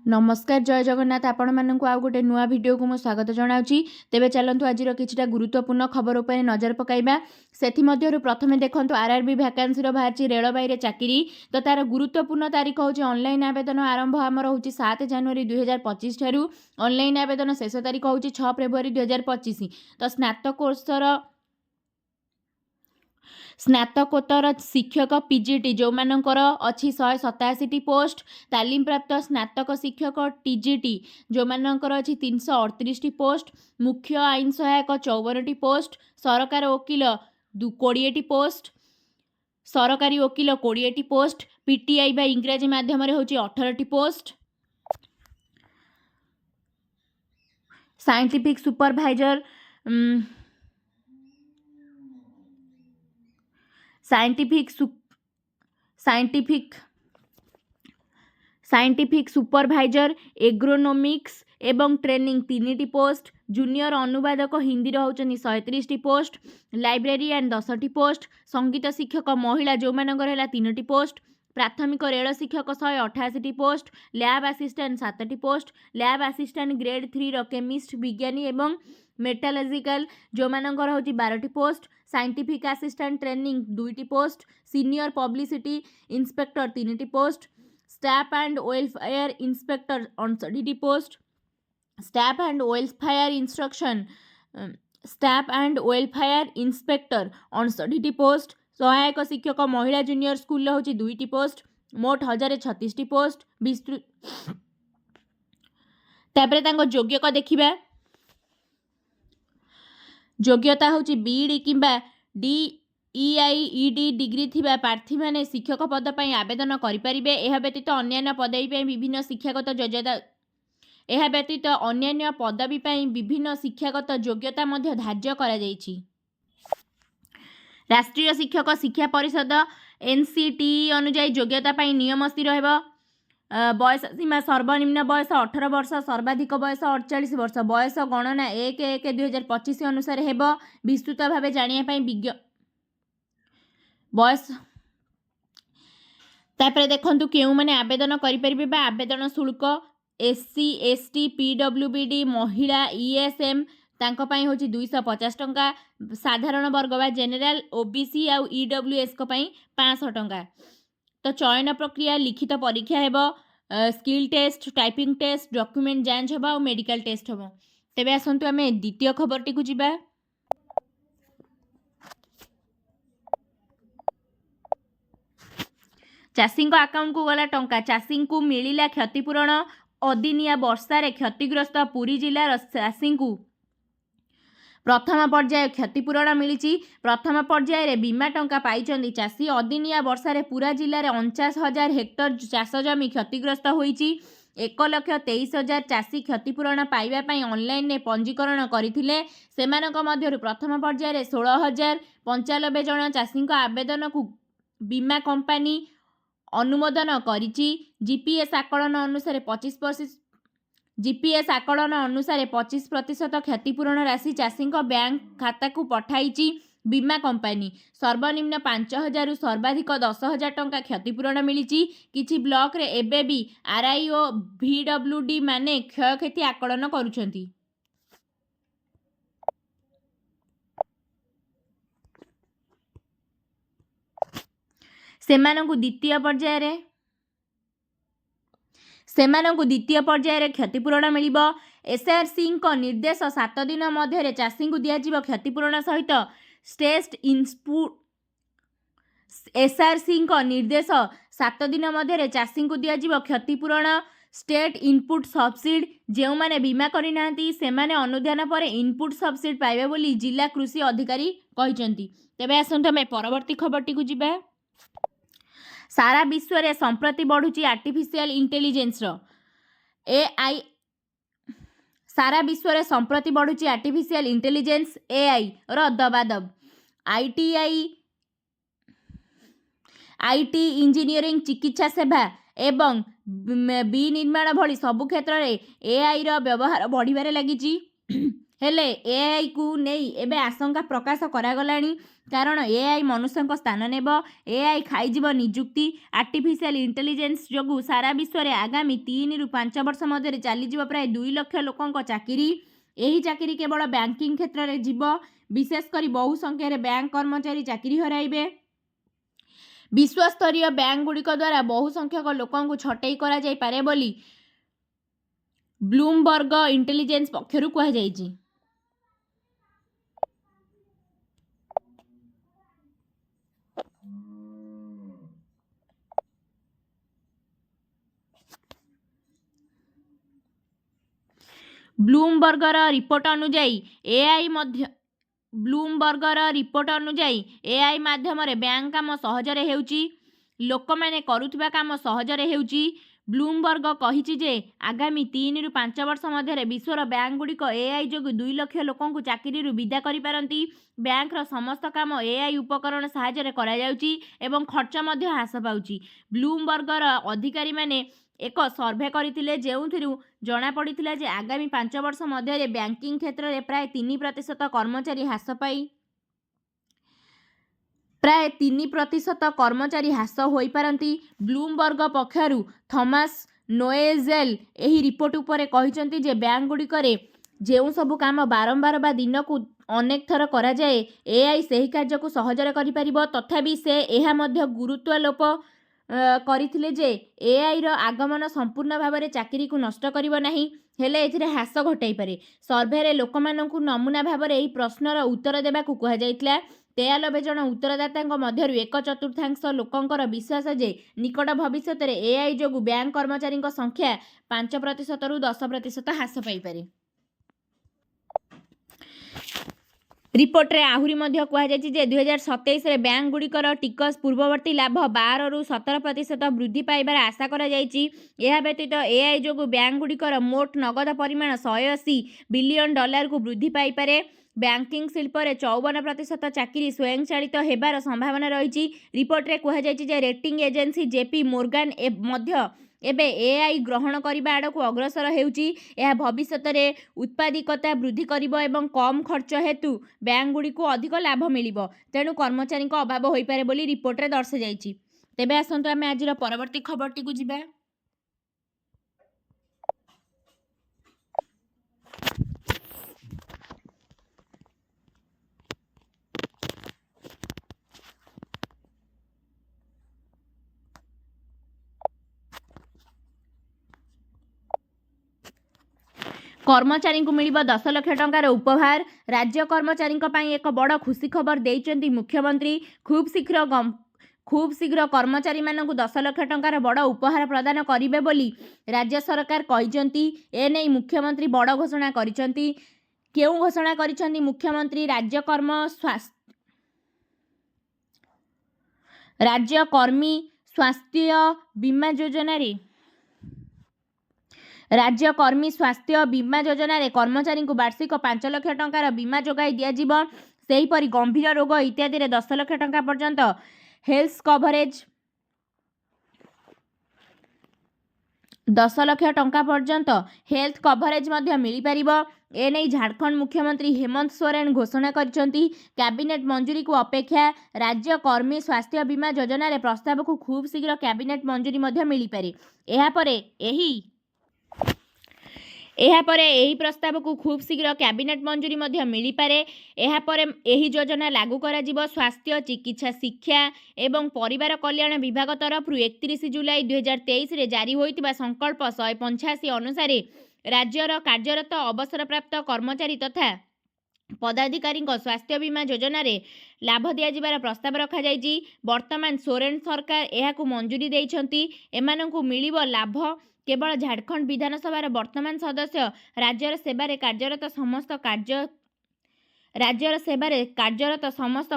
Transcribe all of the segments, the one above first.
नमस्कार जय जगन्नाथ आपण मानक आउ गोटे नुआ वीडियो को मु स्वागत जनाऊँगी। तेबे चलतु आज किछिटा गुरुत्वपूर्ण खबर उपर नजर पकाइबा। सेथिमध्यरु प्रथमे देखंतु आरआरबी वैकेंसी रो बाहरची रेलबाई रे चाकरी। तो तार गुरुत्वपूर्ण तारीख होची ऑनलाइन आवेदन आरंभ आमर होची 7 जनवरी 2025 ठारू। ऑनलाइन आवेदन शेष तारीख होची 6 फेब्रुआरी 2025। तो स्नातकोत्तर शिक्षक पीजीटी जो मानकर अच्छी 187 पोस्ट, तालीम प्राप्त स्नातक शिक्षक टीजीटी जो मानकर अच्छी 338 पोस्ट, मुख्य आईन सहायक 54 पोस्ट, सरकार वकिल 20 पोस्ट, सरकारी वकिल 20 पोस्ट, पीटीआई बा इंग्राजी माध्यम रे होची 18 post, scientific supervisor scientific supervisor agronomics एवं ट्रेनिंग 3 पोस्ट, जूनियर अनुवादक हिंदी होचनी 130 पोस्ट, लाइब्रेरियन 10 पोस्ट, संगीत शिक्षक महिला जो मानकर है 3 पोस्ट, प्राथमिक रेल शिक्षक 188 post, lab assistant 7 post, lab assistant grade 3 रो केमिस्ट विज्ञानी एवं मेटालॉजिकल जो मानकर होची 12 post, scientific assistant training 2 post, senior publicity inspector 3 post, staff and welfare inspector 59 post, staff and welfare inspector 59 post, सहायक शिक्षक महिला जूनियर स्कूल होची 2 पोस्ट, मोट 1036 पोस्ट विस्तृत। तापरे तांको योग्यता देखिबा। योग्यता होची बीडी किंबा डीईआईईडी डिग्री थिबा प्रार्थी माने शिक्षक पद पई आवेदन करि परिबे। एहा व्यतीत अन्य पदवी पई विभिन्न शिक्षागत योग्यता मध्य धार्य करा जायछि। राष्ट्रीय शिक्षक शिक्षा परिषद एनसीटी अनुसार योग्यता पई नियम स्थिर हेबो। बयस सीमा सर्वनिम्न बयस 18 वर्ष, सर्वाधिक बयस 48 वर्ष। बयस गणना 1/1/2025 अनुसार हेबो। विस्तृत भावे जानिया पई बयस तापर देखंतु केउ माने आवेदन करि परिबे बा आवेदन शुल्क एससी एसटी पीडब्ल्यूबीडी महिला ईएसएम तांको पई होची 250 टंका, साधारण वर्ग बा जनरल ओबीसी आ ईडब्ल्यूएस को पई 500 टंका। तो चयन प्रक्रिया लिखित परीक्षा हेबो, skill test, typing test, document जांच हेबो और मेडिकल टेस्ट हेबो। तेबे आसंतु आमे द्वितीय खबरटी को जिबा। चाषी अकाउंट को गला टंका, चाषी को मिलिला क्षतिपूरण। अदिनिया वर्षा रे क्षतिग्रस्त पुरी जिलार चाषी को प्रथम पर्याय क्षतिपूरण मिली। प्रथम पर्याय रे बीमा टंका पाइचंदी चाषी। अदिनिया वर्षा रे पूरा जिले में 49,000 हेक्टर चाष जमी क्षतिग्रस्त होईची। 1,23,000 चाषी क्षतिपूरण पाइबा पई ऑनलाइन ने पंजीकरण करथिले। सेमानक मध्यरु प्रथम पर्याय रे 16,095 जन चाषी आवेदन को बीमा कंपनी अनुमोदन करिची। जीपीएस आकलन अनुसार 25% क्षतिपूरण राशि चाषी बैंक खाता को पठाई बीमा कंपनी। सर्वनिम्न 5,000 सर्वाधिक 10,000 टंका क्षतिपूरण मिली। किछि ब्लॉक रे एबे भी आरआई और भिडब्ल्यूडी माने क्षयक्षति आकलन करुछंती। सेमानकु द्वितीय पर्याय रे क्षतिपूरण मिलिबो। एसआरसी को निर्देश 7 दिन मध्य चाषी को दिया क्षतिपूरण सहित स्टेट इनपुट। एसआरसी को निर्देश 7 दिन मध्य चाषी को दिया क्षतिपूरण स्टेट इनपुट सब्सिडी। जो माने बीमा करना से माने अनुदान पर इनपुट सब्सिडी पाइबे बोली जिला कृषि अधिकारी कहिसंती। तेबे आसंतु आमे परवर्ती खबरटी को जिबा। सारा विश्व रे संप्रति बढ़ुची आर्टिफिशियल इंटेलिजेंस रो एआई। सारा विश्व रे संप्रति बढ़ुची आर्टिफिशियल इंटेलिजेंस एआई रो दबादब। आईटी इंजीनियरिंग, चिकित्सा सेवा एवं विनिर्माण भली सबु क्षेत्र रे एआई रो व्यवहार बढ़िबारे लागिची। हेले एआई को नहीं एबे आशंका प्रकाश करागलानी कारण एआई मनुष्य स्थान नेब एआई खाइजिब निजुक्ति आर्टिफिशियल इंटेलिजेंस जोगु सारा विश्व में आगामी 3 ରୁ 5 वर्ष मध्य चलीजिब प्राय 2 लाख लोकों चाकरी यही चाकरी केवल बैंकिंग क्षेत्र में जीव विशेषकर बहु संख्यार बैंक कर्मचारी चाकरी हराइबे विश्वस्तरीय बैंक गुड़िक द्वारा बहु संख्यक लोकों छटई करा जाई पारे बोली ब्लूमबर्ग इंटेलिजेंस पक्षरु कहा जाइछि। ब्लूमबर्गर रिपोर्ट अनुजाई एआई माध्यम बैंक काम सहजरे हेउची लोक माने करुथिबा काम सहजरे हेउची ब्लूमबर्ग कहिछि जे आगामी 3 ରୁ 5 वर्ष मध्य विश्वर बैंक गुड़िक एआई जोगु 2 लाख लोकों चाकरी विदा करि पारंती बैंकर समस्त काम एआई उपकरण साहाय्य करा जाउची एवं खर्च मध्य ह्रास पाउची। ब्लूमबर्गर अधिकारी माने एक सर्भे करथिले जेउथिरु जना पड़िथिला जे आगामी 5 वर्ष मध्य बैंकिंग क्षेत्र में प्राय 3% कर्मचारी ह्रास पाई प्राय 3% कर्मचारी ह्रास होई पारंती। ब्लूमबर्ग पक्षरु थॉमस नोएजेल एही रिपोर्ट उपरे कहिसंती जे बैंक गुड़िकरे जेउ सबु काम बारंबार बा दिन को अनेक थर करा जाए एआई सही कार्य को सहजरे करि परिबो तथापि से एहा मध्य गुरुत्वारोप करथिले जे एआई रो आगमन संपूर्ण भाव में चाकरी को नष्ट करिबो नाही हेले एथिरे ह्रास घटाई पारे। सर्भे रे लोकमानंकु नमूना भाव में एही प्रश्नर उत्तर देबाकू कहा जाइतला 93 जन उत्तरदाता मध्य 1/4 लोकंकर विश्वास जे निकट भविष्य में एआई जोगु बैंक कर्मचारी संख्या 5% ରୁ 10% ह्रास पाई पारे। रिपोर्ट रे आहुरी मध्य कहा जायछि जे 2027 रे बैंक गुड़िकर टिकस पूर्ववर्ती लाभ 12 ରୁ 17% वृद्धि पाइबार आशा करा जायछि। एहा व्यतीत एआई जोगु बैंक गुड़िकर मोट नगद परिमाण $180 बिलियन को वृद्धि पाई पारे। बैंकिंग शिल्प में 54% चाकरी स्वयंचालित हेबार संभावना रही। रिपोर्ट रे कहा जायछि जे रेटिंग एजेंसी जेपी मोर्गान मध्य एबे एआई ग्रहण करने आड़ को अग्रसर हेउची। यह भविष्य में उत्पादिकता वृद्धि करिबो एवं कम खर्च हेतु बैंक गुड़ी को अधिक लाभ मिलिबो तेणु कर्मचारी अभाव होई पारे बोली रिपोर्ट रे दर्शा जायछि। तेबे आसंतु आमे आजिर परवर्ती खबरटी को जिबा। कर्मचारी को मिलिबो 10 लाख टंकार उपहार राज्य कर्मचारी एक बड़ खुशी खबर देइचंती मुख्यमंत्री। खूब शीघ्र कर्मचारी मानक 10 लाख टंकार बड़ उपहार प्रदान करिवे बोली राज्य सरकार कहिचंती। एनै मुख्यमंत्री बड़ घोषणा करिचंती। केउ घोषणा करिचंती मुख्यमंत्री राज्य कर्मी स्वास्थ्य बीमा योजना रे राज्य कर्मी स्वास्थ्य बीमा योजना रे कर्मचारी को वार्षिक 5 लाख टंकार बीमा जोगाई दियाजिबो। सेहीपरि गंभीर रोग इत्यादि रे 10 लाख टंका पर्यंत हेल्थ कवरेज 10 लाख टंका पर्यंत हेल्थ कवरेज मध्य मिली परिबो। एनै झारखंड मुख्यमंत्री हेमंत सोरेन घोषणा करिसंती। कैबिनेट मंजूरी को अपेक्षा राज्य कर्मी स्वास्थ्य बीमा योजना रे प्रस्ताव को खूब शीघ्र कैबिनेट मंजूरी मध्य मिली पारे। एहापरे एही प्रस्ताव को खूब शीघ्र कैबिनेट मंजूरी मध्य मिली पारे। एहापरे एही योजना लागू करा जिवो। स्वास्थ्य चिकित्सा शिक्षा एवं परिवार कल्याण विभाग तरफ 31 जुलाई 2023 रे जारी होइतिबा संकल्प 185 अनुसार राज्यर कार्यरत अवसरप्राप्त कर्मचारी तथा पदाधिकारी स्वास्थ्य बीमा योजना रे लाभ दिया जिबार प्रस्ताव रखा जायछि। वर्तमान सोरेन सरकार एहाकु मंजूरी देइछंती। एमानंकु मिलिबो लाभ केवल झारखंड विधानसभा वर्तमान सदस्य राज्यर सेवारे कार्यरत समस्त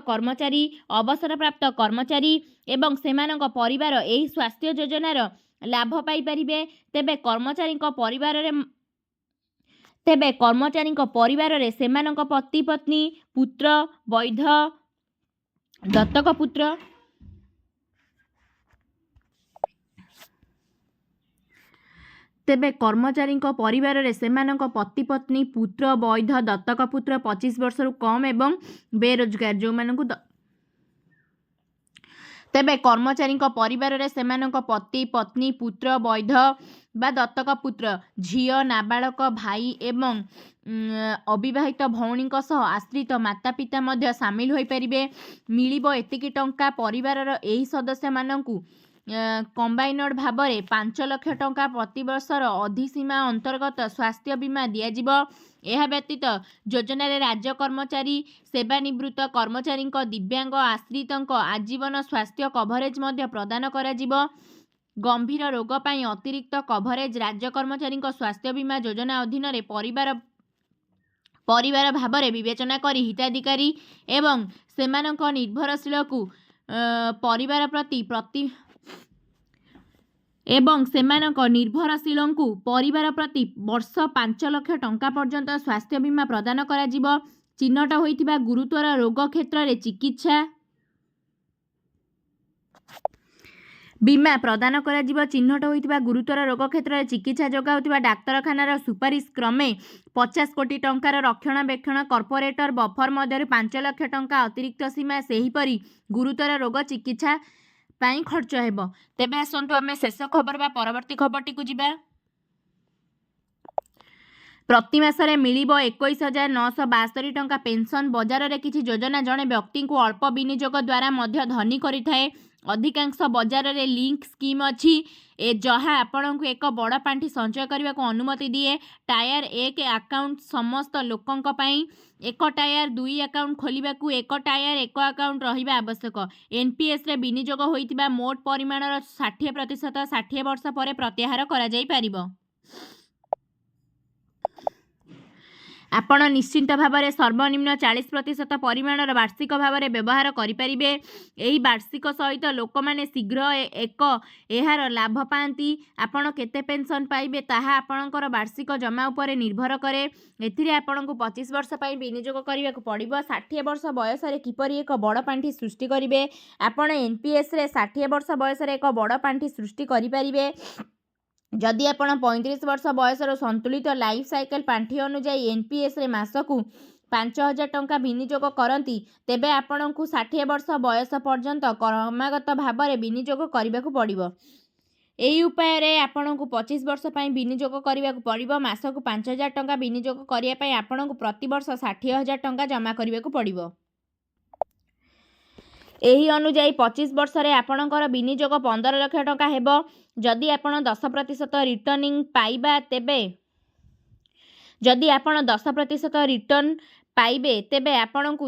कर्मचारी अवसरप्राप्त कर्मचारी एवं सेमानक परिवार एही स्वास्थ्य योजनार लाभ पाई परिबे। तेबे कर्मचारी परिवार रे सेमानक पति पत्नी पुत्र वैध दत्तक पुत्र ତେବେ କର୍ମଚାରୀଙ୍କ ପରିବାରରେ ସେମାନଙ୍କ ପତି ପତ୍ନୀ ପୁତ୍ର ବୈଧ ଦତ୍ତକ ପୁତ୍ର 25 ବର୍ଷରୁ କମ୍ ଏବଂ ବେରୋଜଗାର ଯେଉଁମାନଙ୍କୁ ତେବେ କର୍ମଚାରୀଙ୍କ ପରିବାରରେ ସେମାନଙ୍କ ପତି ପତ୍ନୀ ପୁତ୍ର ବୈଧ ବା ଦତ୍ତକ ପୁତ୍ର ଝିଅ ନାବାଳକ ଭାଇ ଏବଂ ଅବିବାହିତ ଭଉଣୀଙ୍କ ସହ ଆଶ୍ରିତ ମାତା ପିତା ମଧ୍ୟ ସାମିଲ ହୋଇପାରିବେ। ମିଳିବ ଏତିକି ଟଙ୍କା। ପରିବାରର ଏହି ସଦସ୍ୟମାନଙ୍କୁ କମ୍ବାଇନଡ୍ ଭାବରେ 5 ଲକ୍ଷ ଟଙ୍କା ପ୍ରତିବର୍ଷର ଅଧିସୀମା ଅନ୍ତର୍ଗତ ସ୍ୱାସ୍ଥ୍ୟ ବୀମା ଦିଆଯିବ। ଏହା ବ୍ୟତୀତ ଯୋଜନାରେ ରାଜ୍ୟ କର୍ମଚାରୀ ସେବାନିବୃତ୍ତ କର୍ମଚାରୀଙ୍କ ଦିବ୍ୟାଙ୍ଗ ଆଶ୍ରିତଙ୍କ ଆଜୀବନ ସ୍ୱାସ୍ଥ୍ୟ କଭରେଜ ମଧ୍ୟ ପ୍ରଦାନ କରାଯିବ। ଗମ୍ଭୀର ରୋଗ ପାଇଁ ଅତିରିକ୍ତ କଭରେଜ ରାଜ୍ୟ କର୍ମଚାରୀଙ୍କ ସ୍ୱାସ୍ଥ୍ୟ ବୀମା ଯୋଜନା ଅଧୀନରେ ପରିବାର ଭାବରେ ବିବେଚନା କରି ହିତାଧିକାରୀ ଏବଂ ସେମାନଙ୍କ ନିର୍ଭରଶୀଳଙ୍କୁ ପରିବାର ପ୍ରତି ବର୍ଷ 5 ଲକ୍ଷ ଟଙ୍କା ପର୍ଯ୍ୟନ୍ତ ସ୍ୱାସ୍ଥ୍ୟ ବୀମା ପ୍ରଦାନ କରାଯିବ। ଚିହ୍ନଟ ହୋଇଥିବା ଗୁରୁତର ରୋଗ କ୍ଷେତ୍ରରେ ଚିକିତ୍ସା ବୀମା ପ୍ରଦାନ କରାଯିବ। ଚିହ୍ନଟ ହୋଇଥିବା ଗୁରୁତର ରୋଗ କ୍ଷେତ୍ରରେ ଚିକିତ୍ସା ଯୋଗାଉଥିବା ଡାକ୍ତରଖାନାର ସୁପାରିଶ କ୍ରମେ 50 କୋଟି ଟଙ୍କାର ରକ୍ଷଣାବେକ୍ଷଣ କର୍ପୋରେଟର ବଫର ମଧ୍ୟରୁ 5 ଲକ୍ଷ ଟଙ୍କା ଅତିରିକ୍ତ ସୀମା ସେହିପରି ଗୁରୁତର ରୋଗ ଚିକିତ୍ସା ପାଇଁ ଖର୍ଚ୍ଚ ହେବ। ତେବେ ଆସନ୍ତୁ ଆମେ ଶେଷ ଖବର ବା ପରବର୍ତ୍ତୀ ଖବରଟିକୁ ଯିବା। ପ୍ରତି ମାସରେ ମିଳିବ 21,972 ଟଙ୍କା ପେନ୍ସନ୍। ବଜାରରେ କିଛି ଯୋଜନା ଜଣେ ବ୍ୟକ୍ତିଙ୍କୁ ଅଳ୍ପ ବିନିଯୋଗ ଦ୍ୱାରା ମଧ୍ୟ ଧନୀ କରିଥାଏ। ଅଧିକାଂଶ ବଜାରରେ ଲିଙ୍କ୍ ସ୍କିମ୍ ଅଛି ଯାହା ଆପଣଙ୍କୁ ଏକ ବଡ଼ ପାଣ୍ଠି ସଞ୍ଚୟ କରିବାକୁ ଅନୁମତି ଦିଏ। ଟାୟାର 1 ଆକାଉଣ୍ଟ ସମସ୍ତ ଲୋକଙ୍କ ପାଇଁ। 1 ଟାୟାର 2 ଆକାଉଣ୍ଟ ଖୋଲିବାକୁ 1 ଟାୟାର 1 ଆକାଉଣ୍ଟ ରହିବା ଆବଶ୍ୟକ। ଏନ୍ପିଏସ୍ରେ ବିନିଯୋଗ ହୋଇଥିବା ମୋଟ ପରିମାଣର 60% 60 ବର୍ଷ ପରେ ପ୍ରତ୍ୟାହାର କରାଯାଇପାରିବ। ଆପଣ ନିଶ୍ଚିତ ଭାବରେ ସର୍ବନିମ୍ନ 40% ପରିମାଣର ବାର୍ଷିକ ଭାବରେ ବ୍ୟବହାର କରିପାରିବେ। ଏହି ବାର୍ଷିକ ସହିତ ଲୋକମାନେ ଶୀଘ୍ର ଏହାର ଲାଭ ପାଆନ୍ତି। ଆପଣ କେତେ ପେନ୍ସନ୍ ପାଇବେ ତାହା ଆପଣଙ୍କର ବାର୍ଷିକ ଜମା ଉପରେ ନିର୍ଭର କରେ। ଏଥିରେ ଆପଣଙ୍କୁ 25 ବର୍ଷ ପାଇଁ ବିନିଯୋଗ କରିବାକୁ ପଡ଼ିବ। 60 ବର୍ଷ ବୟସରେ କିପରି ଏକ ବଡ଼ ପାଣ୍ଠି ସୃଷ୍ଟି କରିବେ? ଆପଣ ଏନ୍ପିଏସ୍ରେ 60 ବର୍ଷ ବୟସରେ ଏକ ବଡ଼ ପାଣ୍ଠି ସୃଷ୍ଟି କରିପାରିବେ। ଯଦି ଆପଣ 35 ବର୍ଷ ବୟସର ସନ୍ତୁଳିତ ଲାଇଫ୍ ସାଇକେଲ ପାଣ୍ଠି ଅନୁଯାୟୀ ଏନ୍ପିଏସ୍ରେ ମାସକୁ 5,000 ଟଙ୍କା ବିନିଯୋଗ କରନ୍ତି ତେବେ ଆପଣଙ୍କୁ 60 ବର୍ଷ ବୟସ ପର୍ଯ୍ୟନ୍ତ କ୍ରମାଗତ ଭାବରେ ବିନିଯୋଗ କରିବାକୁ ପଡ଼ିବ। ଏହି ଉପାୟରେ ଆପଣଙ୍କୁ 25 ବର୍ଷ ପାଇଁ ବିନିଯୋଗ କରିବାକୁ ପଡ଼ିବ। ମାସକୁ 5,000 ଟଙ୍କା ବିନିଯୋଗ କରିବା ପାଇଁ ଆପଣଙ୍କୁ ପ୍ରତିବର୍ଷ 60,000 ଟଙ୍କା ଜମା କରିବାକୁ ପଡ଼ିବ। ଏହି ଅନୁଯାୟୀ 25 ବର୍ଷରେ ଆପଣଙ୍କର ବିନିଯୋଗ 15 ଲକ୍ଷ ଟଙ୍କା ହେବ। ଯଦି ଆପଣ 10% ରିଟର୍ଣ୍ଣିଂ ପାଇବା ତେବେ ଆପଣଙ୍କୁ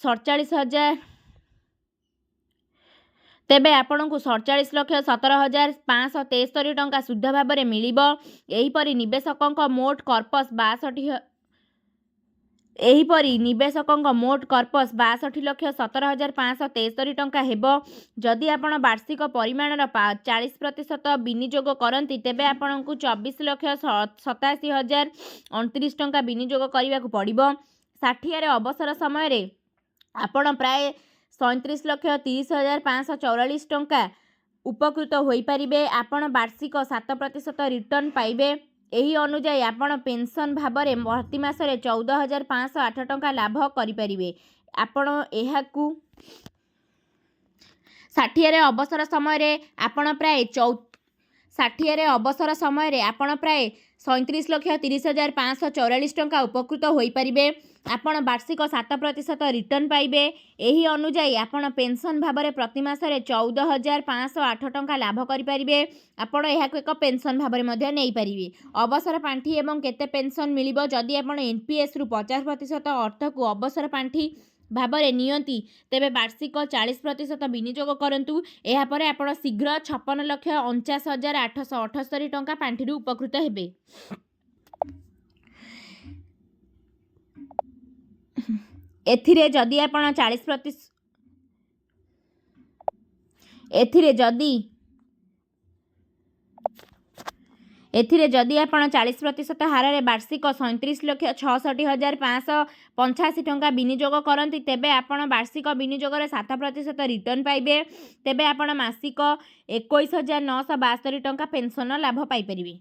47,17,573 ଟଙ୍କା ସୁଧ ଭାବରେ ମିଳିବ। ଏହିପରି ନିବେଶକଙ୍କ ମୋଟ କର୍ପସ୍ 62,17,573 ଟଙ୍କା ହେବ। ଯଦି ଆପଣ ବାର୍ଷିକ ପରିମାଣର 40% ବିନିଯୋଗ କରନ୍ତି ତେବେ ଆପଣଙ୍କୁ 24,87,029 ଟଙ୍କା ବିନିଯୋଗ କରିବାକୁ ପଡ଼ିବ। 60ରେ ଅବସର ସମୟରେ ଆପଣ ପ୍ରାୟ 37,30,544 ଟଙ୍କା ଉପକୃତ ହୋଇପାରିବେ। ଆପଣ ବାର୍ଷିକ 7% ରିଟର୍ଣ୍ଣ ପାଇବେ। ଏହି ଅନୁଯାୟୀ ଆପଣ ପେନ୍ସନ୍ ଭାବରେ ପ୍ରତି ମାସରେ 14,508 ଟଙ୍କା ଲାଭ କରିପାରିବେ। ଆପଣ ଏହାକୁ 60ରେ ଅବସର ସମୟରେ ଆପଣ ପ୍ରାୟ 37,30,544 ଟଙ୍କା ଉପକୃତ ହୋଇପାରିବେ। ଆପଣ ବାର୍ଷିକ 7% ରିଟର୍ଣ୍ଣ ପାଇବେ। ଏହି ଅନୁଯାୟୀ ଆପଣ ପେନ୍ସନ୍ ଭାବରେ ପ୍ରତି ମାସରେ 14,508 ଟଙ୍କା ଲାଭ କରିପାରିବେ। ଆପଣ ଏହାକୁ ଏକ ପେନ୍ସନ୍ ଭାବରେ ମଧ୍ୟ ନେଇପାରିବେ। ଅବସର ପାଣ୍ଠି ଏବଂ କେତେ ପେନ୍ସନ୍ ମିଳିବ? ଯଦି ଆପଣ ଏନ୍ପିଏସ୍ରୁ 50% ଅର୍ଥକୁ ଅବସର ପାଣ୍ଠି ଭାବରେ ନିଅନ୍ତି ତେବେ ବାର୍ଷିକ 40% ବିନିଯୋଗ କରନ୍ତୁ। ଏହାପରେ ଆପଣ ଶୀଘ୍ର 56,49,878 ଟଙ୍କା ପାଣ୍ଠିରୁ ଉପକୃତ ହେବେ। ଏଥିରେ ଯଦି ଆପଣ 40% ହାରରେ ବାର୍ଷିକ 37,66,585 ଟଙ୍କା ବିନିଯୋଗ କରନ୍ତି ତେବେ ଆପଣ ବାର୍ଷିକ ବିନିଯୋଗର 7% ରିଟର୍ଣ୍ଣ ପାଇବେ। ତେବେ ଆପଣ ମାସିକ 21,972 ଟଙ୍କା ପେନ୍ସନ୍ର ଲାଭ ପାଇପାରିବେ।